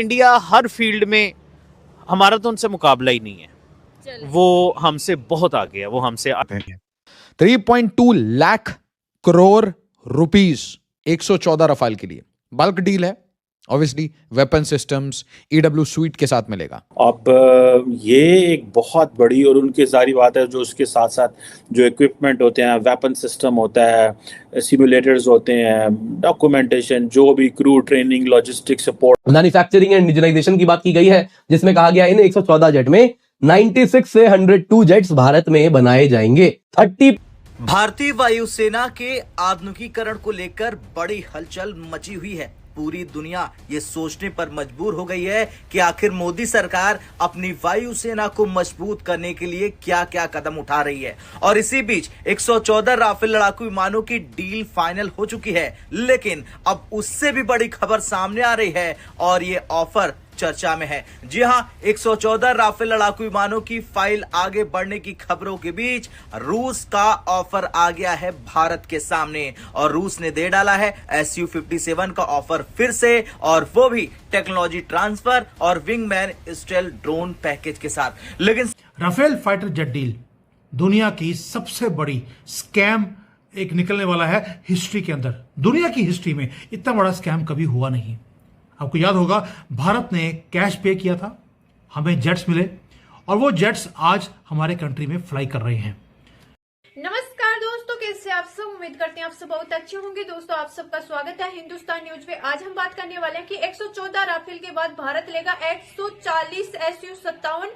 India हर field में, हमारा तो उनसे मुकाबला ही नहीं है, वो हमसे बहुत आगे है, वो हमसे 3.2 लाख करोड़ रुपीस 114 रफाल के लिए बल्क डील है। Obviously weapon systems EW suite के साथ मिलेगा। अब ये एक बहुत बड़ी और उनकी जारी बात है, जो उसके साथ साथ जो इक्विपमेंट होते हैं, वेपन सिस्टम होता है, सिमुलेटर्स होते हैं, डॉक्यूमेंटेशन, जो भी crew training, logistic support, manufacturing and indigenisation की बात की गई है, जिसमें कहा गया इन 114 जेट में 96 से 102 जेट्स भारत में बनाए जाएंगे। 30 भारतीय वायुसेना के आधुनिकीकरण को लेकर बड़ी हलचल मची हुई है। पूरी दुनिया ये सोचने पर मजबूर हो गई है कि आखिर मोदी सरकार अपनी वायुसेना को मजबूत करने के लिए क्या क्या कदम उठा रही है। और इसी बीच 114 राफेल लड़ाकू विमानों की डील फाइनल हो चुकी है, लेकिन अब उससे भी बड़ी खबर सामने आ रही है और ये ऑफर चर्चा में है। जी हां, 114 राफेल लड़ाकू विमानों की फाइल आगे बढ़ने की खबरों के बीच रूस का ऑफर आ गया है भारत के सामने, और रूस ने दे डाला है Su-57 का ऑफर फिर से, और वो भी टेक्नोलॉजी ट्रांसफर और विंगमैन स्टेल ड्रोन पैकेज के साथ। लेकिन राफेल फाइटर जेट डील दुनिया की सबसे बड़ी स्कैम एक निकलने वाला है हिस्ट्री के अंदर। दुनिया की हिस्ट्री में इतना बड़ा स्कैम कभी हुआ नहीं। आपको याद होगा, भारत ने कैश पे किया था, हमें जेट्स मिले, और वो जेट्स आज हमारे कंट्री में फ्लाई कर रहे हैं। नमस्कार दोस्तों, कैसे आप सब? उम्मीद करते हैं आप सब बहुत अच्छे होंगे। दोस्तों, आप सबका स्वागत है हिंदुस्तान न्यूज में। आज हम बात करने वाले हैं कि 114 राफेल के बाद भारत लेगा 140 Su-57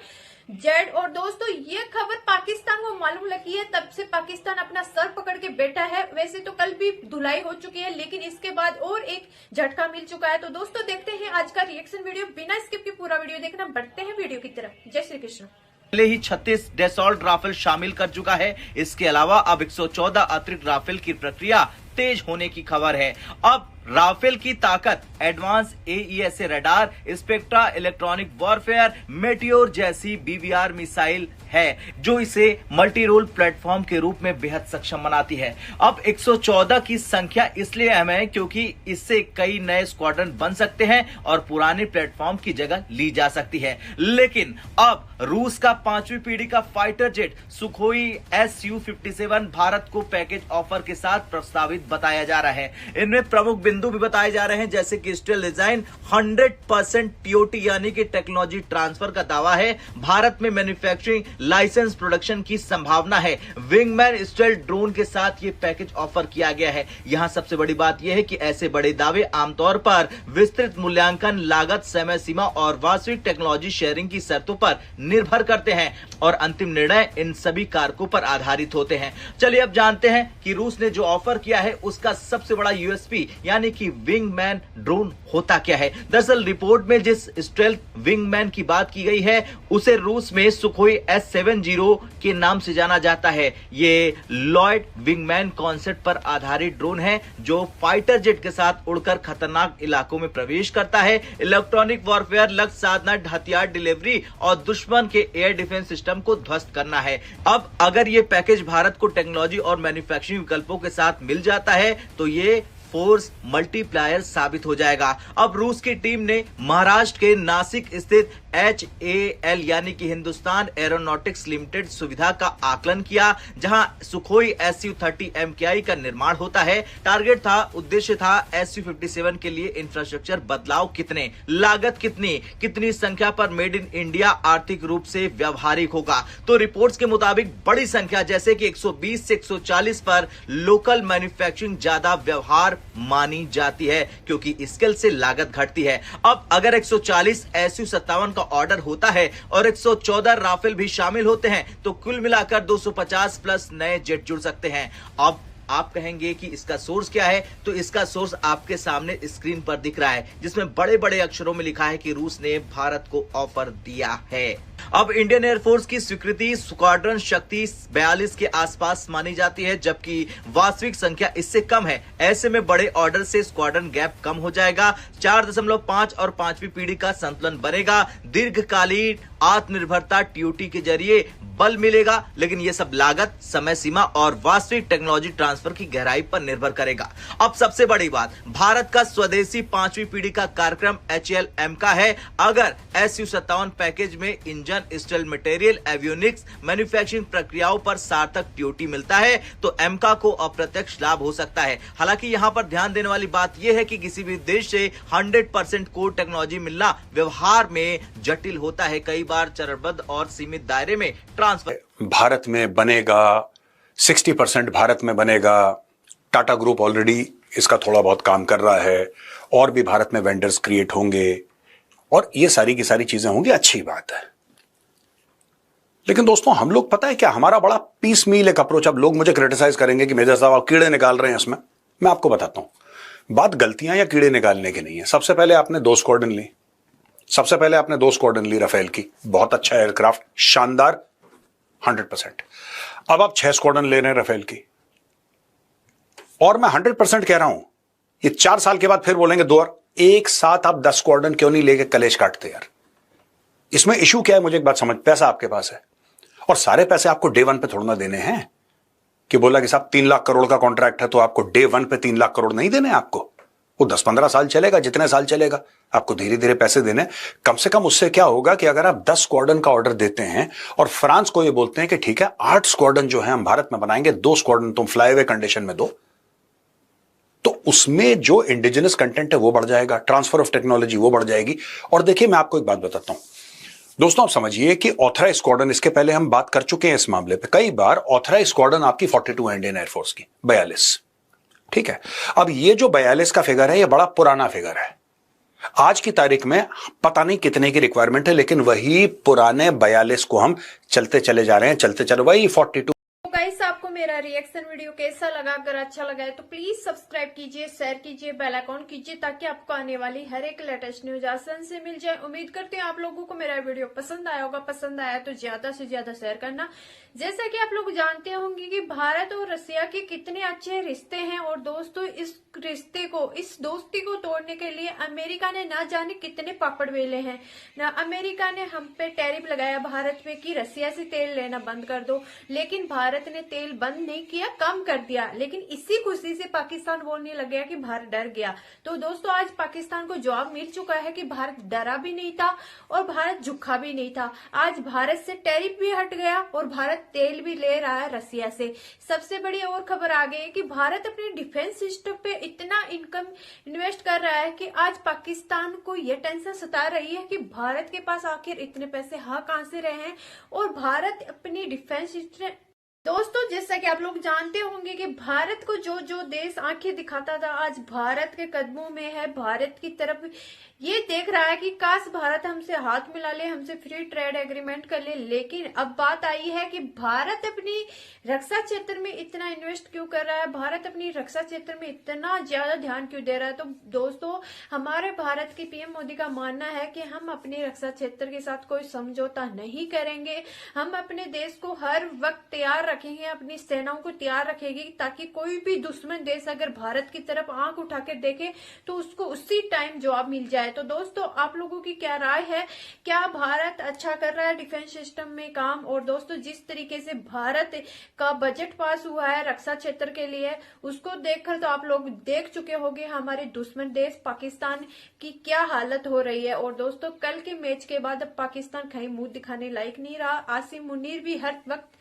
जेट। और दोस्तों, ये खबर पाकिस्तान को मालूम लगी है, तब से पाकिस्तान अपना सर पकड़ के बैठा है। वैसे तो कल भी धुलाई हो चुकी है, लेकिन इसके बाद और एक झटका मिल चुका है। तो दोस्तों, देखते हैं आज का रिएक्शन वीडियो। बिना स्किप के पूरा वीडियो देखना। बढ़ते हैं वीडियो की तरफ। जय श्री कृष्ण। पहले ही 36 डैसॉल्ट राफेल शामिल कर चुका है। इसके अलावा अब 114 अतिरिक्त राफेल की प्रक्रिया तेज होने की खबर है। अब राफेल की ताकत advance AESA radar, spectra electronic warfare, meteor जैसी BBR मिसाइल है, जो इसे मल्टी रोल प्लेटफॉर्म के रूप में बेहद सक्षम बनाती है। अब 114 की संख्या इसलिए अहम है क्योंकि इससे कई नए स्क्वाड्रन बन सकते हैं और पुराने प्लेटफॉर्म की जगह ली जा सकती है। लेकिन अब रूस का 5वीं पीढ़ी का fighter jet Sukhoi Su-57 Bharat को पैकेज ऑफर के साथ प्रस्तावित बताया जा रहा है। इनमें प्रमुख बिंदु भी बताए जा रहे हैं, जैसे कि स्टेल डिजाइन, 100% TOT यानी कि टेक्नोलॉजी ट्रांसफर का दावा है, भारत में मैन्युफैक्चरिंग लाइसेंस प्रोडक्शन की संभावना है, विंगमैन स्टेल ड्रोन के साथ ये पैकेज ऑफर किया गया है। यहां सबसे बड़ी बात यह है कि ऐसे बड़े दावे आमतौर पर विस्तृत मूल्यांकन, लागत, समय सीमा और वास्तविक टेक्नोलॉजी शेयरिंग की शर्तों पर निर्भर करते हैं, और अंतिम निर्णय इन सभी कारकों पर आधारित होते हैं। चलिए अब जानते हैं कि रूस ने जो ऑफर किया है उसका सबसे बड़ा USP यानी कि विंगमैन ड्रोन होता क्या है। दरअसल रिपोर्ट में जिस स्टेल्थ विंगमैन की बात की गई है उसे रूस में सुखोई S-70 के नाम से जाना जाता है। ये लॉयड विंगमैन कॉन्सेप्ट पर आधारित ड्रोन है, जो फाइटर जेट के साथ उड़कर खतरनाक इलाकों में प्रवेश करता है, इलेक्ट्रॉनिक वॉरफेयर, लक्ष्य साधना, हथियार डिलीवरी और दुश्मन के एयर डिफेंस सिस्टम को ध्वस्त करना है। अब अगर ये पैकेज भारत को टेक्नोलॉजी और मैन्युफैक्चरिंग विकल्पों के साथ मिल जाता है तो ये फोर्स मल्टीप्लायर साबित हो जाएगा। अब रूस की टीम ने महाराष्ट्र के नासिक स्थित HAL यानी कि हिंदुस्तान एरोनॉटिक्स लिमिटेड सुविधा का आकलन किया, जहां सुखोई Su-30 MKI का निर्माण होता है। टारगेट था, उद्देश्य था Su-57 के लिए इंफ्रास्ट्रक्चर बदलाव कितने, लागत कितनी संख्या पर मेड इन इंडिया आर्थिक रूप से व्यवहारिक होगा। तो रिपोर्ट्स के मुताबिक बड़ी संख्या जैसे कि 120 से 140 पर लोकल मैन्युफैक्चरिंग ज्यादा व्यवहार मानी जाती है, क्योंकि स्केल से लागत घटती है। अब अगर 140 Su-57 का ऑर्डर होता है और 114 राफेल भी शामिल होते हैं तो कुल मिलाकर 250 प्लस नए जेट जुड़ सकते हैं। अब आप कहेंगे कि इसका सोर्स क्या है, तो इसका सोर्स आपके सामने स्क्रीन पर दिख रहा है, जिसमें बड़े बड़े अक्षरों में लिखा है कि रूस ने भारत को ऑफर दिया है। अब इंडियन एयरफोर्स की स्वीकृति स्क्वाड्रन शक्ति 42 के आसपास मानी जाती है, जबकि वास्तविक संख्या इससे कम है। ऐसे में बड़े ऑर्डर से स्क्वाड्रन गैप कम हो जाएगा, 4.5 और 5वीं पीढ़ी का संतुलन बनेगा। दीर्घकालीन आत्मनिर्भरता TOT के जरिए बल मिलेगा, लेकिन यह सब लागत, समय सीमा और वास्तविक टेक्नोलॉजी ट्रांसफर की गहराई पर निर्भर करेगा। अब सबसे बड़ी बात, भारत का स्वदेशी 5वीं पीढ़ी का कार्यक्रम HLM का है। अगर Su-57 पैकेज में engine, steel material, avionics, manufacturing प्रक्रियाओं पर सार्थक टीओटी मिलता है तो एमका को अप्रत्यक्ष लाभ हो सकता है। हालांकि यहां पर ध्यान देने वाली बात यह है कि किसी भी देश से 100% कोर टेक्नोलॉजी मिलना व्यवहार में जटिल होता है। कई बार चरणबद्ध और सीमित दायरे में ट्रांसफर भारत में बनेगा, 60% भारत में बनेगा। टाटा ग्रुप ऑलरेडी इसका थोड़ा बहुत काम कर रहा है, और भी भारत में वेंडर्स क्रिएट होंगे और ये सारी की सारी चीजें होंगी, अच्छी बात है। लेकिन दोस्तों, हम लोग, पता है क्या, हमारा बड़ा पीस मील एक अप्रोच। अब लोग मुझे क्रिटिसाइज करेंगे कि मेजर साहब आप कीड़े निकाल रहे हैं इसमें। मैं आपको बताता हूं, बात गलतियां या कीड़े निकालने की नहीं है। सबसे पहले आपने 2 स्क्वाड्रन ली, सबसे पहले आपने 2 स्क्वाड्रन ली राफेल की, बहुत अच्छा एयरक्राफ्ट, शानदार, 100%। अब आप 6 स्क्वाड्रन ले रहे हैं राफेल की, और मैं 100% कह रहा हूं, ये 4 साल के बाद फिर बोलेंगे 2 और एक साथ आप 10 स्क्वाड्रन क्यों नहीं लेके कलेश काटते यार। इसमें इशू क्या है, मुझे एक बात समझ, पैसा आपके पास है और सारे पैसे आपको डे 1 पे थोड़ा ना देने हैं कि बोला कि साहब 3 लाख करोड़ का कॉन्ट्रैक्ट है तो आपको डे 1 पे 3 लाख करोड़ नहीं देने। आपको वो 10-15 साल चलेगा, जितने साल चलेगा आपको धीरे धीरे पैसे देने। कम से कम उससे क्या होगा कि अगर आप 10 स्क्वाड्रन का ऑर्डर देते हैं और फ्रांस को ये बोलते हैं कि ठीक है 8 स्क्वाड्रन जो है हम भारत में बनाएंगे, 2 स्क्वाड्रन तुम फ्लाईवे कंडीशन में दो, तो उसमें जो इंडिजिनस कंटेंट है वो बढ़ जाएगा, ट्रांसफर ऑफ टेक्नोलॉजी वो बढ़ जाएगी। और देखिए, मैं आपको एक बात बताता हूं दोस्तों, आप समझिए कि ऑथराइज स्क्वाड्रन, इसके पहले हम बात कर चुके हैं इस मामले पे कई बार। ऑथराइज स्क्वाड्रन आपकी 42 है इंडियन एयरफोर्स की, 42, ठीक है। अब ये जो 42 का फिगर है, ये बड़ा पुराना फिगर है। आज की तारीख में पता नहीं कितने की रिक्वायरमेंट है, लेकिन वही पुराने 42 को हम चलते चले जा रहे हैं, चलते चले वही 42। गाइस, आपको मेरा रिएक्शन वीडियो कैसा लगा? अगर अच्छा लगा है तो प्लीज सब्सक्राइब कीजिए, शेयर कीजिए, बेल आइकॉन कीजिए, ताकि आपको आने वाली हर एक लेटेस्ट न्यूज आसानी से मिल जाए। उम्मीद करती हूँ आप लोगों को मेरा वीडियो पसंद आया होगा। पसंद आया तो ज्यादा से ज्यादा शेयर करना। जैसा कि आप लोग जानते होंगे कि भारत और रसिया के कितने अच्छे रिश्ते हैं, और दोस्तों इस रिश्ते को, इस दोस्ती को तोड़ने के लिए अमेरिका ने ना जाने कितने पापड़ बेले हैं। ना अमेरिका ने हम पे टैरिफ लगाया भारत पे कि रसिया से तेल लेना बंद कर दो, लेकिन भारत ने तेल बंद नहीं किया, कम कर दिया। लेकिन इसी खुशी से पाकिस्तान बोलने लग गया कि भारत डर गया। तो दोस्तों, आज पाकिस्तान को जवाब मिल चुका है कि भारत डरा भी नहीं था और भारत झुका भी नहीं था। आज भारत से टैरिफ भी हट गया और भारत तेल भी ले रहा है रसिया से। सबसे बड़ी और खबर आ गई है कि भारत अपने डिफेंस सिस्टम पे इतना इनकम इन्वेस्ट कर रहा है कि आज पाकिस्तान को यह टेंशन सता रही है कि भारत के पास आखिर इतने पैसे कहां से रहे हैं, और भारत अपनी डिफेंस सिस्टम। दोस्तों, जैसा कि आप लोग जानते होंगे कि भारत को जो जो देश आंखें दिखाता था, आज भारत के कदमों में है, भारत की तरफ ये देख रहा है कि काश भारत हमसे हाथ मिला ले, हमसे फ्री ट्रेड एग्रीमेंट कर ले। लेकिन अब बात आई है कि भारत अपनी रक्षा क्षेत्र में इतना इन्वेस्ट क्यों कर रहा है, भारत अपनी रक्षा क्षेत्र में इतना ज्यादा ध्यान क्यों दे रहा है। तो दोस्तों, हमारे भारत के पीएम मोदी का मानना है कि हम अपनी रक्षा क्षेत्र के साथ कोई समझौता नहीं करेंगे। हम अपने देश को हर वक्त तैयार रखेंगे, अपनी सेनाओं को तैयार रखेगी, ताकि कोई भी दुश्मन देश अगर भारत की तरफ आंख उठा के देखे तो उसको उसी टाइम जवाब मिल जाए। तो दोस्तों, आप लोगों की क्या राय है? क्या भारत अच्छा कर रहा है डिफेंस सिस्टम में काम? और दोस्तों, जिस तरीके से भारत का बजट पास हुआ है रक्षा क्षेत्र के लिए, उसको देखकर तो आप लोग देख चुके होंगे हमारे दुश्मन देश पाकिस्तान की क्या हालत हो रही है। और दोस्तों, कल के मैच के बाद अब पाकिस्तान कहीं मुंह दिखाने लायक नहीं रहा। आसिम मुनीर भी हर वक्त